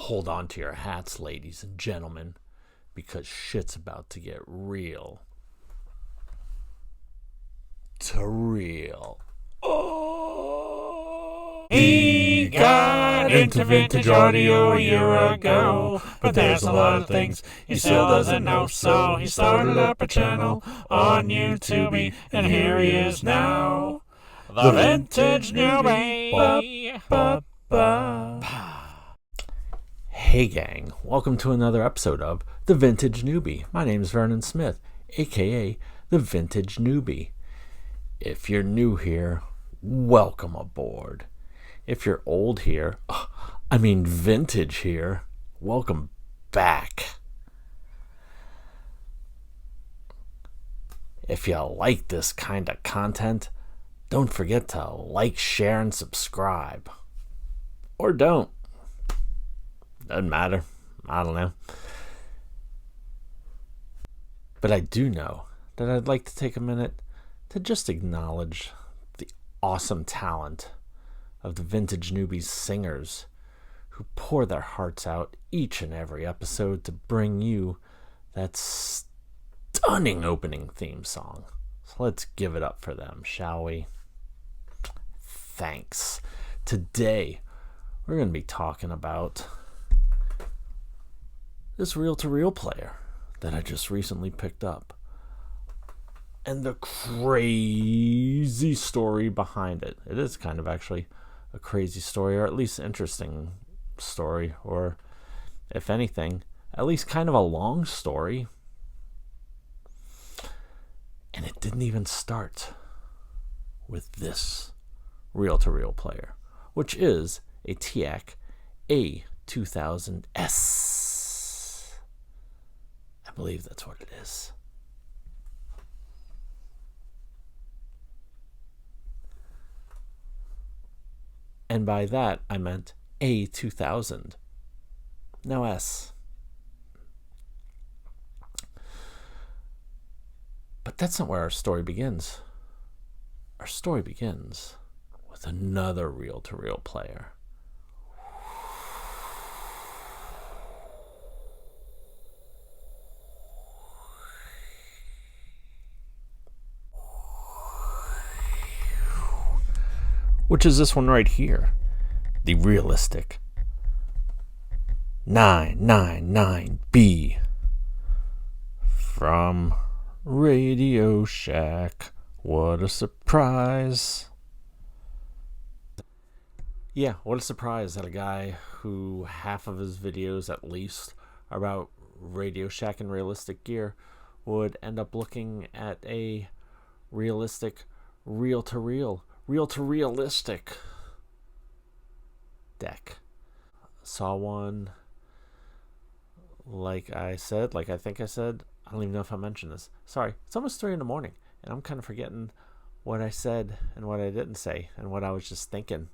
Hold on to your hats, ladies and gentlemen, because shit's about to get real. To real. Oh! He got into vintage audio a year ago, but there's a lot of things he still doesn't know, so he started up a channel on YouTube, and here he is now, the Vintage Newbie. Hey gang, welcome to another episode of The Vintage Newbie. My name is Vernon Smith, aka The Vintage Newbie. If you're new here, welcome aboard. If you're old here, vintage here, welcome back. If you like this kind of content, don't forget to like, share, and subscribe. Or don't. Doesn't matter. I don't know. But I do know that I'd like to take a minute to just acknowledge the awesome talent of the Vintage Newbies singers who pour their hearts out each and every episode to bring you that stunning opening theme song. So let's give it up for them, shall we? Thanks. Today, we're going to be talking about this reel-to-reel player that I just recently picked up, and the crazy story behind it. It is kind of actually a crazy story, or at least interesting story, or if anything, at least kind of a long story. And it didn't even start with this reel-to-reel player, which is a Teac A-2000S. I believe that's what it is. And by that, I meant A-2000. No S. But that's not where our story begins. Our story begins with another reel-to-reel player. Which is this one right here, the realistic 999B from Radio Shack. What a surprise. Yeah, what a surprise that a guy who half of his videos at least are about Radio Shack and realistic gear would end up looking at a realistic realistic deck. Saw one, like I think I said, I don't even know if I mentioned this. Sorry, it's almost 3 a.m, and I'm kind of forgetting what I said and what I didn't say and what I was just thinking.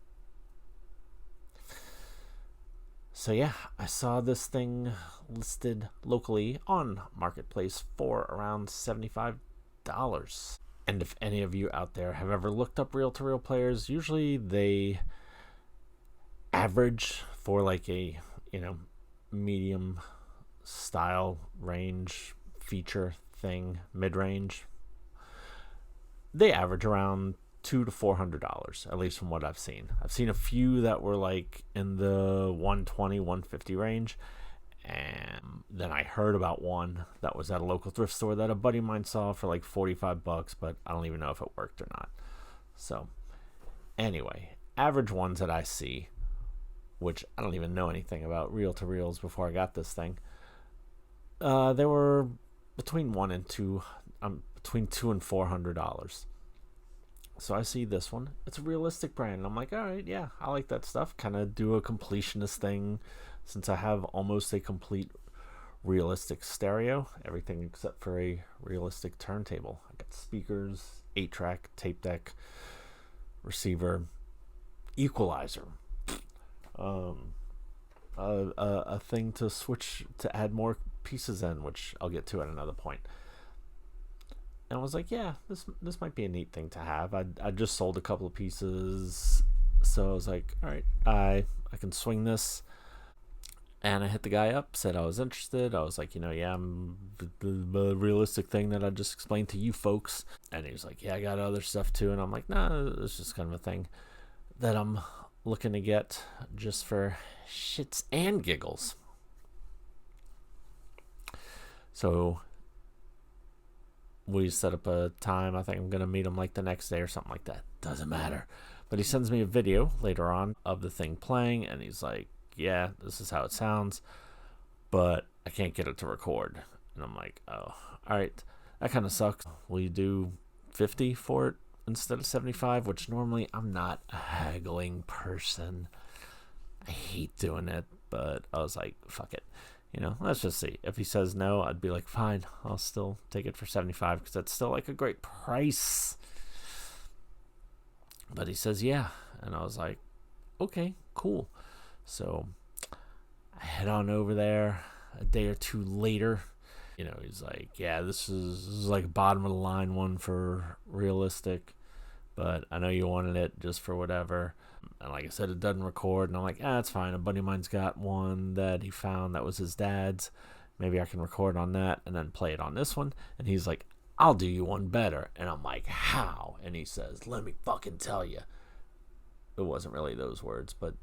So yeah, I saw this thing listed locally on Marketplace for around $75. And if any of you out there have ever looked up reel-to-reel players, usually they average for like a, medium style range feature thing, mid-range. They average around $200 to $400, at least from what I've seen. I've seen a few that were like in the $120, $150 range. And then I heard about one that was at a local thrift store that a buddy of mine saw for like $45, but I don't even know if it worked or not. So anyway, average ones that I see, which I don't even know anything about reel-to-reels before I got this thing, they were between $200 and $400. So I see this one. It's a realistic brand. And I'm like, all right, yeah, I like that stuff. Kind of do a completionist thing. Since I have almost a complete realistic stereo, everything except for a realistic turntable. I got speakers, 8-track, tape deck, receiver, equalizer, a thing to switch to add more pieces in, which I'll get to at another point. And I was like, yeah, this might be a neat thing to have. I just sold a couple of pieces, so I was like, all right, I can swing this. And I hit the guy up, said I was interested. I was like, yeah, I'm the realistic thing that I just explained to you folks. And he was like, yeah, I got other stuff too. And I'm like, nah, it's just kind of a thing that I'm looking to get just for shits and giggles. So we set up a time. I think I'm going to meet him like the next day or something like that. Doesn't matter. But he sends me a video later on of the thing playing, and he's like, yeah, this is how it sounds, but I can't get it to record. And I'm like, oh, all right, that kind of sucks. Will you do 50 for it instead of 75? Which normally I'm not a haggling person. I hate doing it, but I was like, fuck it. Let's just see. If he says no, I'd be like, fine, I'll still take it for 75 because that's still like a great price. But he says yeah, and I was like, okay, cool. So I head on over there a day or two later. He's like, yeah, this is like bottom of the line one for realistic, but I know you wanted it just for whatever. And like I said, it doesn't record. And I'm like, it's fine. A buddy of mine's got one that he found that was his dad's. Maybe I can record on that and then play it on this one. And he's like, I'll do you one better. And I'm like, how? And he says, let me fucking tell you. It wasn't really those words, but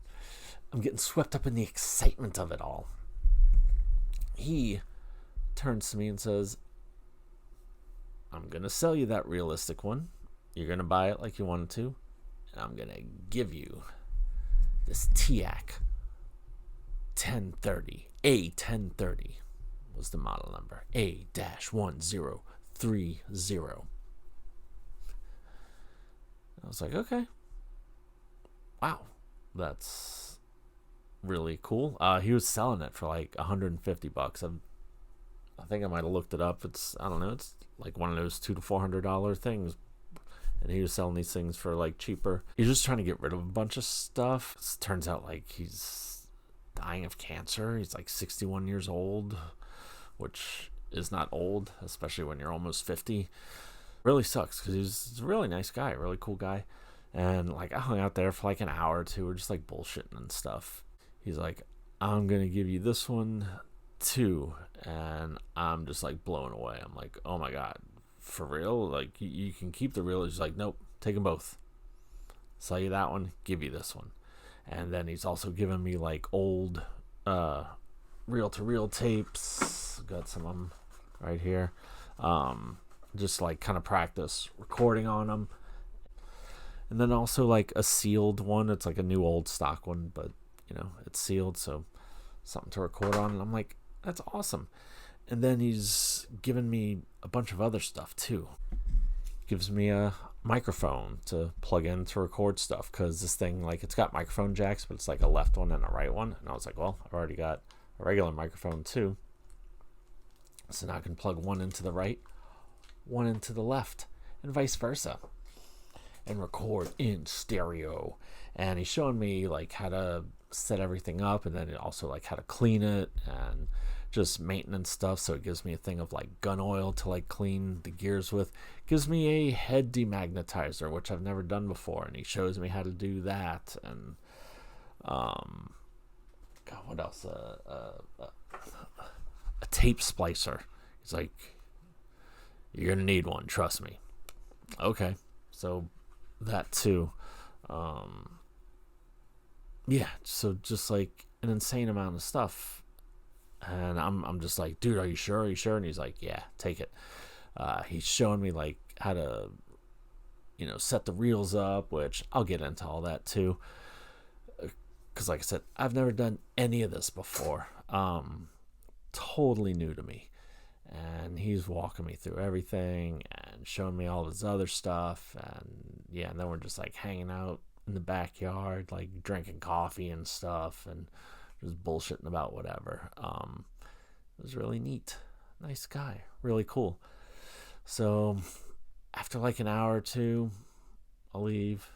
I'm getting swept up in the excitement of it all. He turns to me and says, I'm going to sell you that realistic one. You're going to buy it like you wanted to. And I'm going to give you this Teac A-1030 was the model number. A-1030. I was like, okay. Wow. That's really cool. He was selling it for like $150. I think I might have looked it up. It's like one of those $200 to $400 things. And he was selling these things for like cheaper. He's just trying to get rid of a bunch of stuff. It turns out like he's dying of cancer. He's like 61 years old, which is not old, especially when you're almost 50. Really sucks because he's a really nice guy, really cool guy. And like I hung out there for like an hour or two. We're just like bullshitting and stuff. He's like, I'm going to give you this one too. And I'm just like blown away. I'm like, oh my God. For real? Like you can keep the reel. He's like, nope, take them both. Sell you that one, give you this one. And then he's also given me like old reel-to-reel tapes. Got some of them right here. Just like kind of practice recording on them. And then also like a sealed one. It's like a new old stock one, but it's sealed, so something to record on. And I'm like, that's awesome. And then he's given me a bunch of other stuff too. Gives me a microphone to plug in to record stuff, because this thing, like, it's got microphone jacks, but it's like a left one and a right one. And I was like, well, I've already got a regular microphone too. So now I can plug one into the right, one into the left, and vice versa, and record in stereo. And he's showing me like how to set everything up, and then also like how to clean it and just maintenance stuff. So it gives me a thing of like gun oil to like clean the gears with. Gives me a head demagnetizer, which I've never done before, and he shows me how to do that. And God, what else? A tape splicer. He's like, you're gonna need one, trust me. Okay, so that too. Yeah, so just like an insane amount of stuff. And I'm just like, dude, are you sure? And he's like, yeah, take it. He's showing me like how to, set the reels up, which I'll get into all that too. Because like I said, I've never done any of this before. Totally new to me. And he's walking me through everything and showing me all his other stuff. And yeah, and then we're just like hanging out in the backyard, like drinking coffee and stuff, and just bullshitting about whatever. It was really neat. Nice guy. Really cool. So after like an hour or two, I'll leave,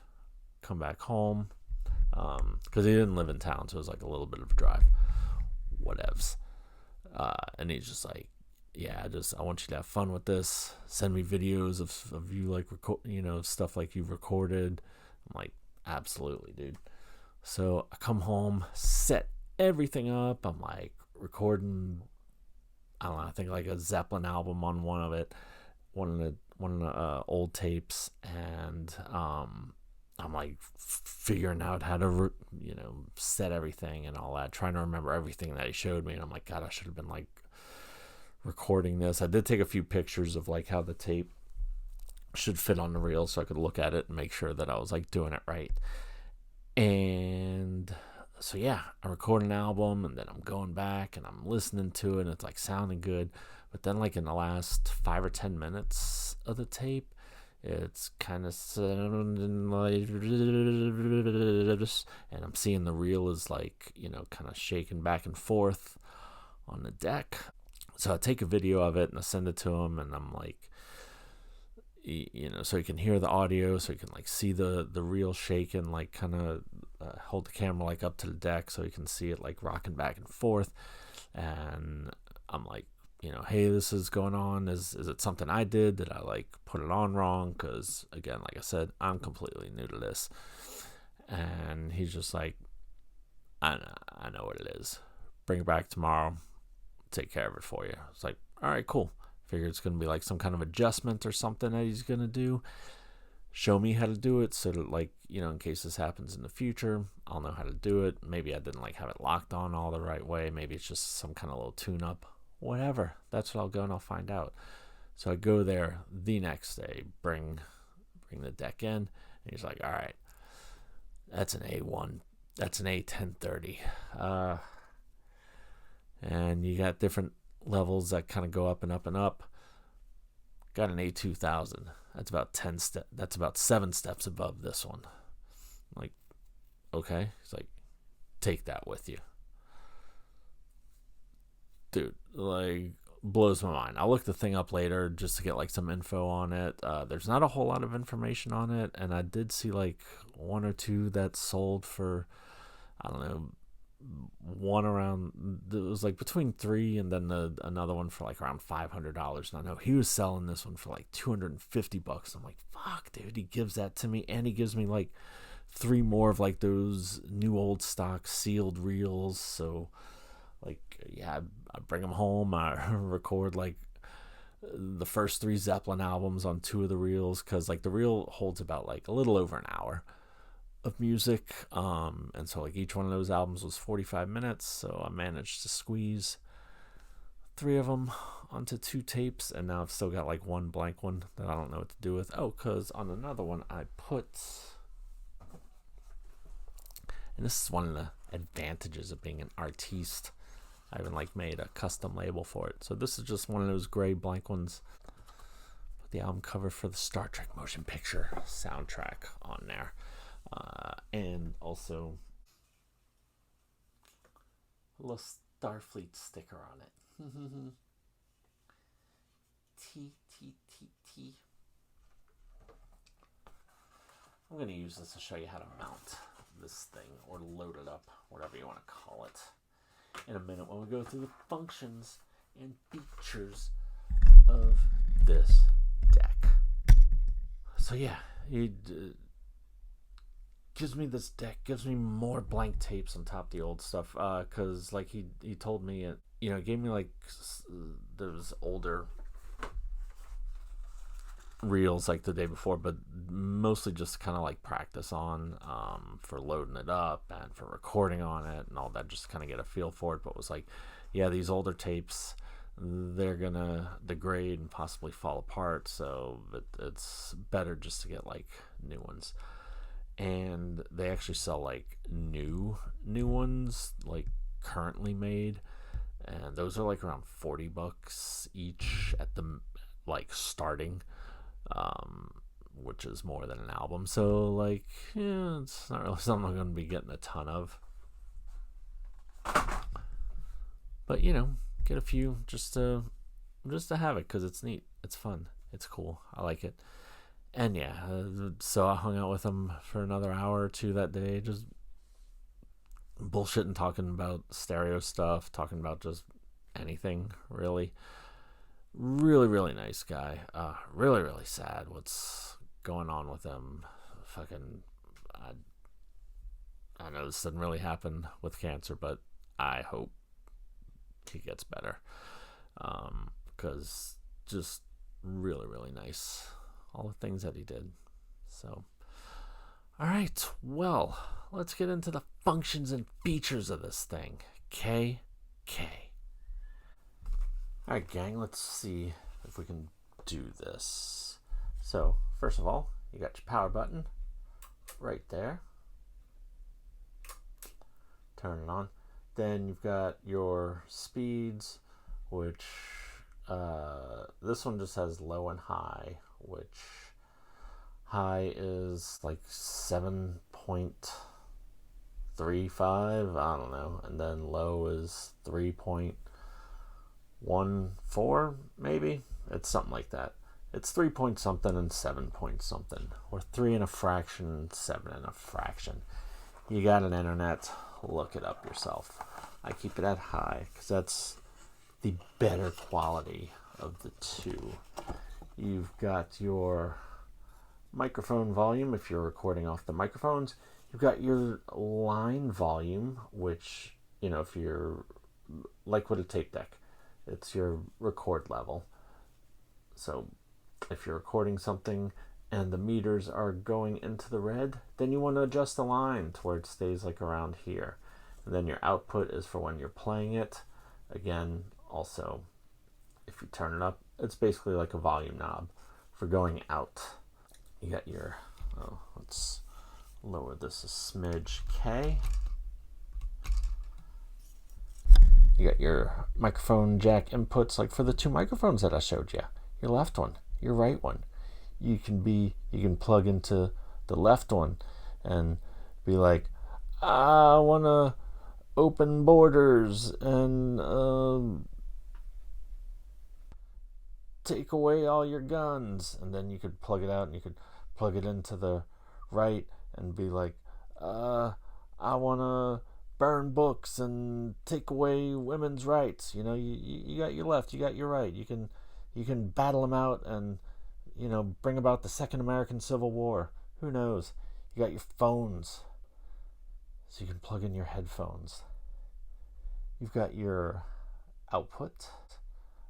come back home. Because he didn't live in town, so it was like a little bit of a drive. Whatevs. And he's just like, yeah, I want you to have fun with this. Send me videos of you like stuff like you've recorded. I'm like, absolutely, dude. So I come home, set everything up. I'm like recording, I don't know, I think like a Zeppelin album on one of it, one of the old tapes, and I'm like figuring out how to set everything and all that, trying to remember everything that he showed me. And I'm like, God, I should have been like recording this. I did take a few pictures of like how the tape should fit on the reel so I could look at it and make sure that I was like doing it right. And so yeah, I record an album and then I'm going back and I'm listening to it and it's like sounding good. But then like in the last 5 or 10 minutes of the tape, it's kind of sounding like, and I'm seeing the reel is like, kind of shaking back and forth on the deck. So I take a video of it and I send it to him, and I'm like, so you can hear the audio, so you can like see the reel shaking, like kind of hold the camera like up to the deck so you can see it like rocking back and forth. And I'm like, hey, this is going on. Is it something I did? Did I like put it on wrong? Because again, like I said, I'm completely new to this. And he's just like, I know what it is. Bring it back tomorrow. Take care of it for you. It's like, all right, cool. Figure it's going to be like some kind of adjustment or something that he's going to do. Show me how to do it so that like, in case this happens in the future, I'll know how to do it. Maybe I didn't like have it locked on all the right way. Maybe it's just some kind of little tune up. Whatever. That's what I'll go and I'll find out. So I go there the next day, bring the deck in, and he's like, all right, that's an A1. That's an A1030. And you got different levels that kind of go up and up and up. Got an A-2000. That's about 10 steps. That's about 7 steps above this one. I'm like, okay. He's like, take that with you. Dude, like, blows my mind. I'll look the thing up later just to get like some info on it. There's not a whole lot of information on it, and I did see like 1 or 2 that sold for, I don't know, one around, it was like between 3 and then another one for like around $500. And I know he was selling this one for like $250. I'm like, fuck, dude, he gives that to me, and he gives me like 3 more of like those new old stock sealed reels. So like, yeah, I bring them home. I record like the first 3 Zeppelin albums on 2 of the reels, because like the reel holds about like a little over an hour of music, and so like each one of those albums was 45 minutes, so I managed to squeeze 3 of them onto 2 tapes, and now I've still got like 1 blank one that I don't know what to do with. Oh, because on another one I put, and this is one of the advantages of being an artiste, I even like made a custom label for it. So this is just one of those gray blank ones. Put the album cover for the Star Trek motion picture soundtrack on there. And also a little Starfleet sticker on it. T. I'm going to use this to show you how to mount this thing, or load it up, whatever you want to call it, in a minute when we go through the functions and features of this deck. So yeah, gives me this deck, gives me more blank tapes on top of the old stuff, because like he told me it, gave me like those older reels like the day before, but mostly just kind of like practice on, for loading it up and for recording on it and all that, just kind of get a feel for it. But was like, yeah, these older tapes, they're gonna degrade and possibly fall apart, so it's better just to get like new ones. And they actually sell like new ones, like currently made, and those are like around $40 each at the like starting, which is more than an album. So like, yeah, it's not really something I'm going to be getting a ton of, but get a few just to have it, because it's neat, it's fun, it's cool, I like it. And yeah, so I hung out with him for another hour or 2 that day, just bullshitting, talking about stereo stuff, talking about just anything, really. Really, really nice guy. Really, really sad what's going on with him. Fucking, I know this didn't really happen with cancer, but I hope he gets better. Because just really, really nice. All the things that he did. So, all right. Well, let's get into the functions and features of this thing. K. All right, gang. Let's see if we can do this. So, first of all, you got your power button right there. Turn it on. Then you've got your speeds, which this one just has low and high, which high is like 7.35, I don't know, and then low is 3.14, maybe. It's something like that. It's 3 point something and 7 point something, or 3 and a fraction and 7 and a fraction. You got an internet, look it up yourself. I keep it at high because that's the better quality of the two. You've got your microphone volume if you're recording off the microphones. You've got your line volume, which, if you're like with a tape deck, it's your record level. So if you're recording something and the meters are going into the red, then you want to adjust the line to where it stays like around here. And then your output is for when you're playing it. Again, also, if you turn it up, it's basically like a volume knob for going out. You got your, let's lower this a smidge, K. You got your microphone jack inputs, like for the two microphones that I showed you. Your left one, your right one. You can plug into the left one and be like, I want to open borders and take away all your guns. And then you could plug it out and you could plug it into the right and be like, I want to burn books and take away women's rights. You got your left, you got your right. You can battle them out and bring about the Second American Civil War. Who knows? You got your phones, so you can plug in your headphones. You've got your output.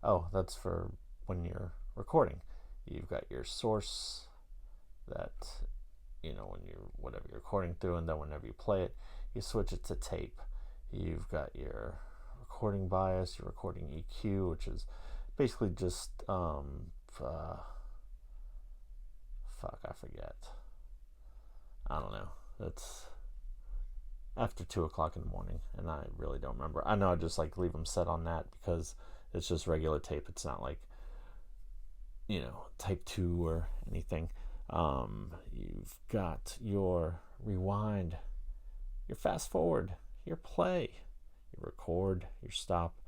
Oh, that's for when you're recording. You've got your source that, when whatever you're recording through, and then whenever you play it, you switch it to tape. You've got your recording bias, your recording EQ, which is basically just I forget. I don't know. It's after 2 o'clock in the morning, and I really don't remember. I know I just leave them set on that because it's just regular tape. It's not like type 2 or anything. You've got your rewind, your fast forward, your play, your record, your stop,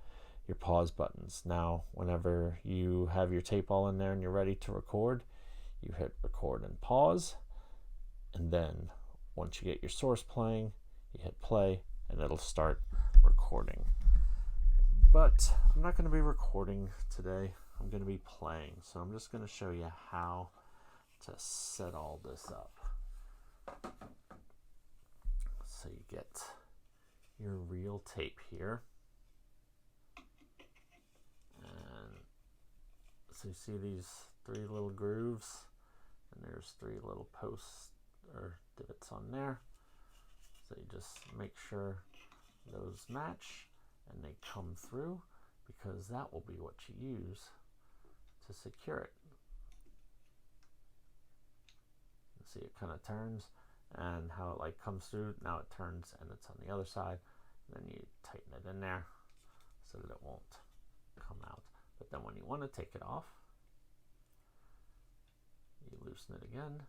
your pause buttons. Now, whenever you have your tape all in there and you're ready to record, you hit record and pause, and then once you get your source playing, you hit play and it'll start recording. But I'm not going to be recording today. I'm going to be playing. So I'm just going to show you how to set all this up. So you get your reel tape here. And so you see these 3 little grooves, and there's 3 little posts or divots on there. So you just make sure those match and they come through, because that will be what you use to secure it. You see it kind of turns, and how it comes through. Now it turns and it's on the other side. Then you tighten it in there so that it won't come out. But then when you want to take it off, you loosen it again,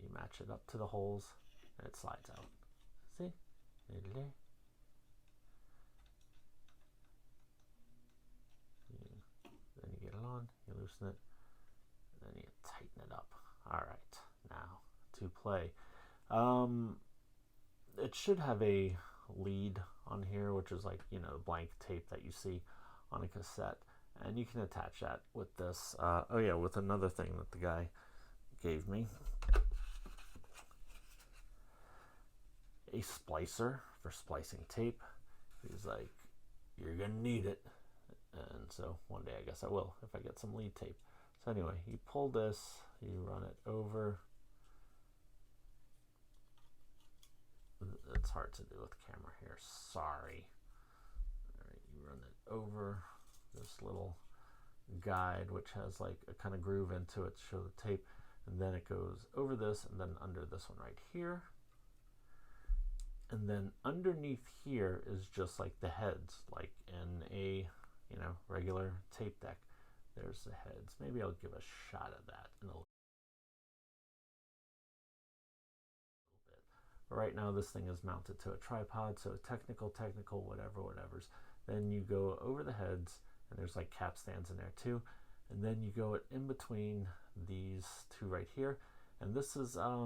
you match it up to the holes, and it slides out. See? Then you get it on, you loosen it, and then you tighten it up. Alright, now to play. It should have a lead on here, which is the blank tape that you see on a cassette. And you can attach that with this. With another thing that the guy gave me. A splicer for splicing tape. He's like, you're gonna need it. And so one day I guess I will if I get some lead tape. So anyway, you pull this, you run it over. It's hard to do with the camera here, sorry. Alright, you run it over this little guide which has like a kind of groove into it to show the tape, and then it goes over this and then under this one right here. And then underneath here is just like the heads, like in a regular tape deck. There's the heads. Maybe I'll give a shot of that in a little bit. But right now this thing is mounted to a tripod, so technical, whatever's. Then you go over the heads, and there's like cap stands in there too. And then you go in between these two right here. And this is, I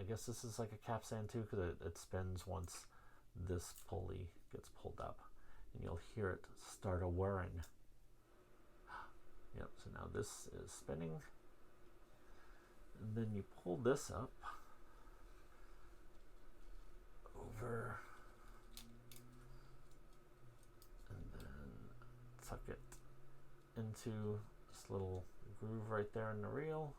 guess this is like a cap stand too, because it spins once this pulley gets pulled up. And you'll hear it start a whirring. Yep, so now this is spinning. And then you pull this up over and then tuck it into this little groove right there in the reel.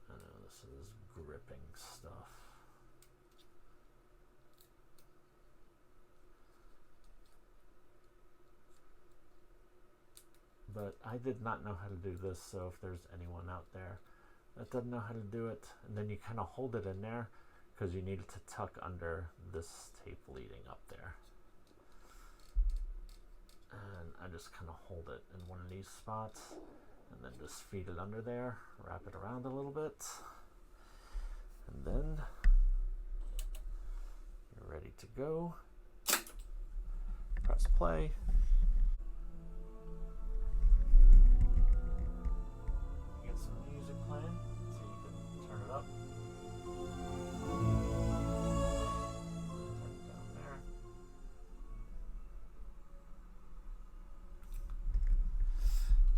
I know this is gripping stuff. But I did not know how to do this, so if there's anyone out there that doesn't know how to do it, and then you kind of hold it in there because you need it to tuck under this tape leading up there. And I just kind of hold it in one of these spots and then just feed it under there, wrap it around a little bit, and then you're ready to go. Press play. Get some music playing so you can turn it up. Turn it down there.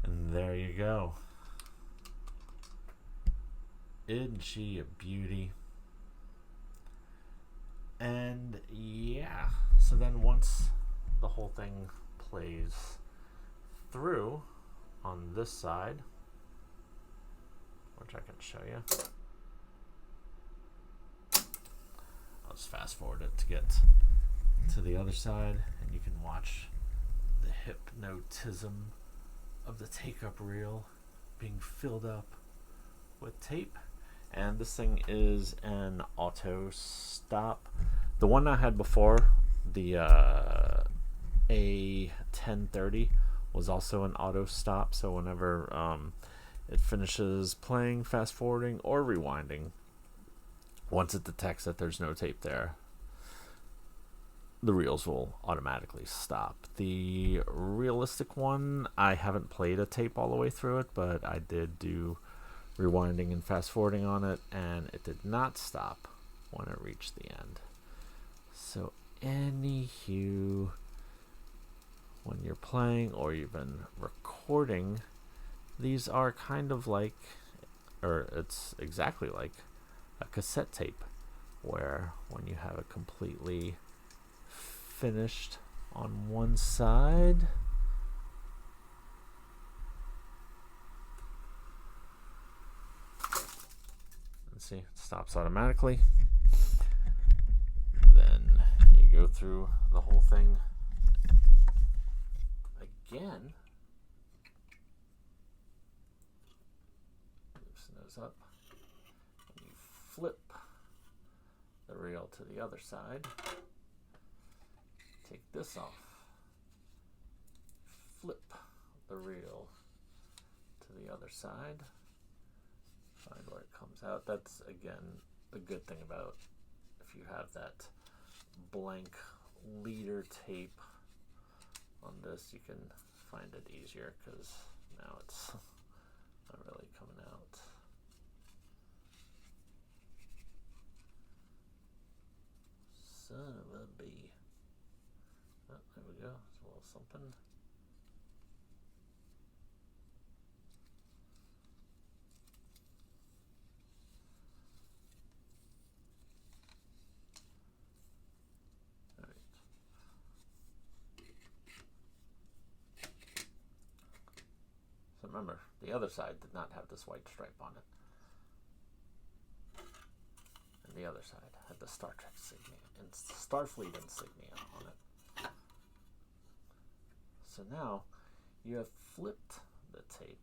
And there you go. Isn't she a beauty? And yeah, so then once the whole thing plays through on this side, which I can show you. I'll just fast forward it to get to the other side, and you can watch the hypnotism of the take-up reel being filled up with tape. And this thing is an auto stop. The one I had before, the A-1030, was also an auto stop, so whenever it finishes playing, fast forwarding, or rewinding, once it detects that there's no tape there, the reels will automatically stop. The realistic one, I haven't played a tape all the way through it, but I did do rewinding and fast forwarding on it, and it did not stop when it reached the end. So anywho, when you're playing or even recording, these are kind of like, or it's exactly like a cassette tape, where when you have it completely finished on one side, and see, it stops automatically. Then you go through the whole thing again. Loosen those up. And you flip the reel to the other side. Take this off. Flip the reel to the other side. Find where it comes out. That's, again, the good thing about if you have that blank leader tape on this, you can find it easier because now it's not really coming out. Son of a bee. Oh, there we go. It's a little something. Remember, the other side did not have this white stripe on it. And the other side had the Star Trek insignia and Starfleet insignia on it. So now you have flipped the tape.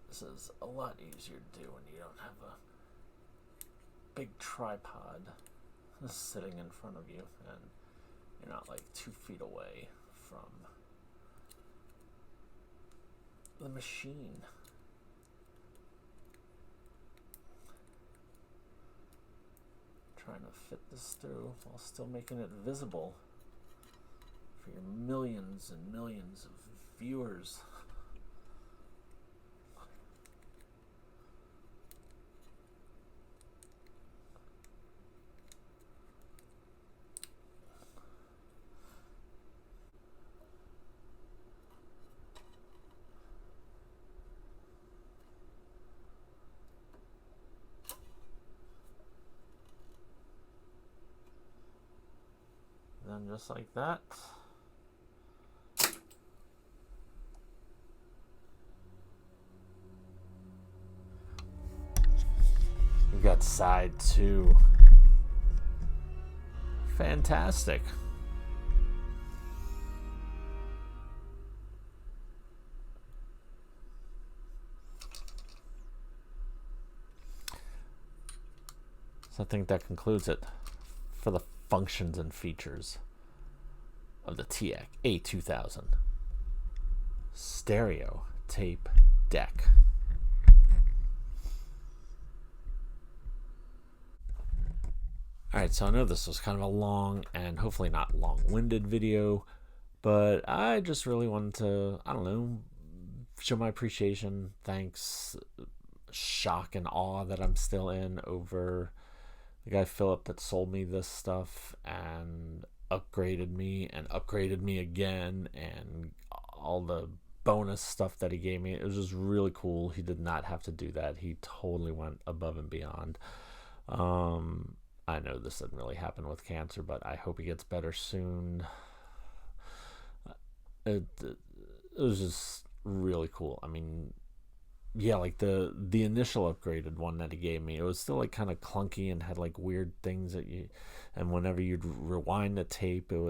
This is a lot easier to do when you don't have a big tripod sitting in front of you and you're not like 2 feet away from the machine. Trying to fit this through while still making it visible for your millions and millions of viewers. And just like that, we've got side 2. Fantastic. So I think that concludes it for the functions and features of the Teac A-2000 stereo tape deck. Alright, so I know this was kind of a long and hopefully not long-winded video, but I just really wanted to, I don't know, show my appreciation, thanks, shock and awe that I'm still in over the guy Philip that sold me this stuff and upgraded me again, and all the bonus stuff that he gave me. It was just really cool. He did not have to do that. He totally went above and beyond. I know this didn't really happen with cancer, but I hope he gets better soon. It was just really cool. I mean, yeah, like the initial upgraded one that he gave me, it was still like kind of clunky and had like weird things that you, and whenever you'd rewind the tape, it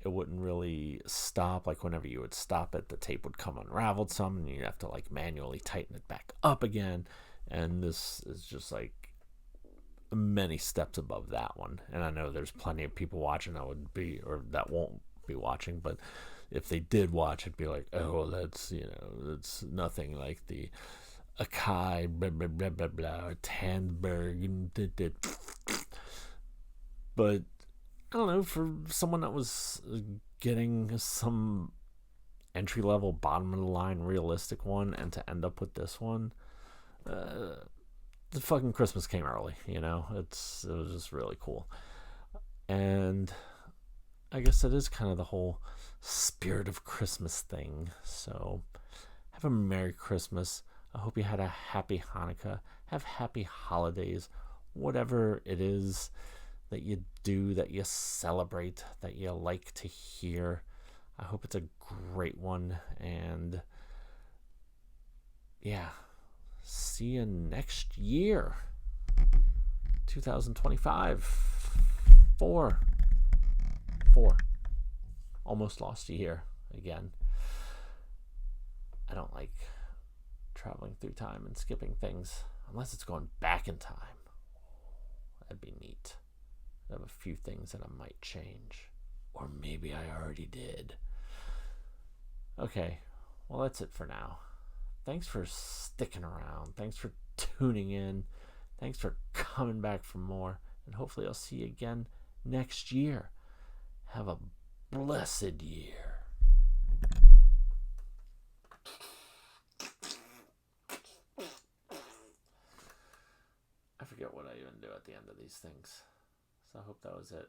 wouldn't really stop. Like whenever you would stop it, the tape would come unraveled some, and you'd have to like manually tighten it back up again. And this is just like many steps above that one. And I know there's plenty of people watching that would be, or that won't be watching, but if they did watch, it'd be like, oh, that's, that's nothing like the Akai, blah, blah, blah, blah, blah, or Tandberg. But, I don't know, for someone that was getting some entry-level, bottom-of-the-line, realistic one, and to end up with this one, the fucking Christmas came early, it was just really cool. And I guess that is kind of the whole spirit of Christmas thing. So have a Merry Christmas. I hope you had a happy Hanukkah. Have happy holidays. Whatever it is that you do, that you celebrate, that you like to hear. I hope it's a great one. And yeah, see you next year. 2025. 4. Almost lost a year again. I don't like traveling through time and skipping things unless it's going back in time. That'd be neat. I have a few things that I might change, or maybe I already did. Okay, well, that's it for now. Thanks for sticking around. Thanks for tuning in. Thanks for coming back for more, and hopefully I'll see you again next year. Have a blessed year. I forget forget what I even do at the end of these things. So I hope that was it.